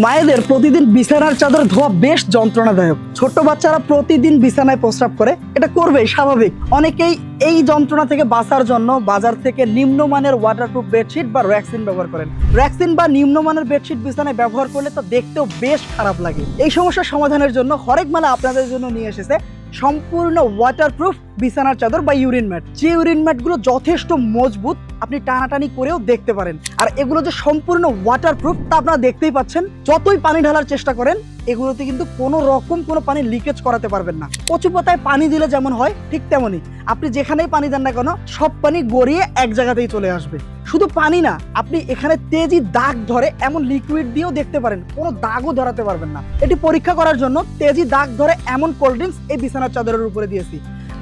মায়েদের প্রতিদিন বিছানার চাদর ধোয়া বেশ যন্ত্রণাদায়ক। ছোট্ট বাচ্চারা প্রতিদিন বিছানায় প্রস্রাব করে, এটা করবেই স্বাভাবিক। অনেকেই এই যন্ত্রণা থেকে বাঁচার জন্য বাজার থেকে নিম্নমানের ওয়াটারপ্রুফ বেডশিট বা র্যাক্সিন ব্যবহার করেন। র্যাক্সিন বা নিম্নমানের বেডশিট বিছানায় ব্যবহার করলে তা দেখতেও বেশ খারাপ লাগে। এই সমস্যার সমাধানের জন্য হরেক মালা আপনাদের জন্য নিয়ে এসেছে সম্পূর্ণ ওয়াটারপ্রুফ বিছানার চাদর বা ইউরিন ম্যাট। যে ইউরিন ম্যাটগুলো যথেষ্ট মজবুত, আপনি টানাটানি করেও দেখতে পারেন। আর এগুলো যে সম্পূর্ণ ওয়াটারপ্রুফ তা আপনারা দেখতেই পাচ্ছেন। যতই পানি ঢালার চেষ্টা করেন, এগুলোতে কিন্তু কোনো রকম কোনো পানি লিকেজ করাতে পারবেন না। কচু পাতায় পানি দিলে যেমন হয়, ঠিক তেমনই আপনি যেখানেই পানি দেন না কেন, সব পানি গড়িয়ে এক জায়গাতেই চলে আসবে। শুধু পানি না, আপনি এখানে তেজি দাগ ধরে এমন লিকুইড দিয়েও দেখতে পারেন, কোনো দাগও ধরাতে পারবেন না। এটি পরীক্ষা করার জন্য তেজি দাগ ধরে এমন কোল্ড ড্রিঙ্কস এই বিছানার চাদরের উপরে দিয়েছি।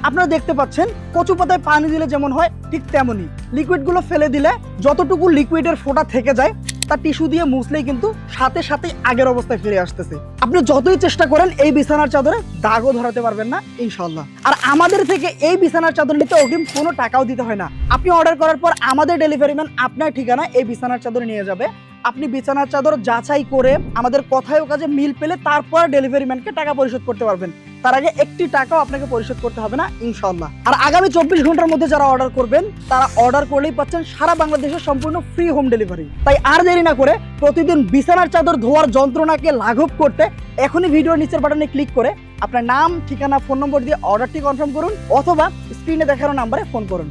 আপনারা দেখতে পাচ্ছেন কচু পাতায় পানি দিলে যেমন হয়, ঠিক তেমনই লিকুইডগুলো ফেলে দিলে যতটুকু লিকুইডের ফোঁটা থেকে যায়, তা টিস্যু দিয়ে মুছলেই কিন্তু সাথে সাথে আগের অবস্থায় ফিরে আসতেছে। আপনি যতই চেষ্টা করেন এই বিছানার চাদরে দাগও ধরাতে পারবেন না ইনশাল্লাহ। আর আমাদের থেকে এই বিছানার চাদর নিতে অগ্রিম কোনো টাকাও দিতে হয় না। আপনি অর্ডার করার পর আমাদের ডেলিভারি ম্যান আপনার ঠিকানায় এই বিছানার চাদর নিয়ে যাবে। আপনি বিছানার চাদর যাচাই করে আমাদের কথায় ও কাজে মিল পেলে তারপর ডেলিভারি ম্যানকে টাকা পরিশোধ করতে পারবেন। তার আগে একটি টাকাও আপনাকে পরিশোধ করতে হবে না ইনশাল্লাহ। আর আগামী 24 ঘন্টার মধ্যে যারা অর্ডার করবেন, তারা অর্ডার করলেই পাচ্ছেন সারা বাংলাদেশের সম্পূর্ণ ফ্রি হোম ডেলিভারি। তাই আর দেরি না করে প্রতিদিন বিছানার চাদর ধোয়ার যন্ত্রণাকে লাঘব করতে এখনই ভিডিওর নিচের বাটনে ক্লিক করে আপনার নাম, ঠিকানা, ফোন নম্বর দিয়ে অর্ডারটি কনফার্ম করুন, অথবা স্ক্রিনে দেখানো নাম্বারে ফোন করুন।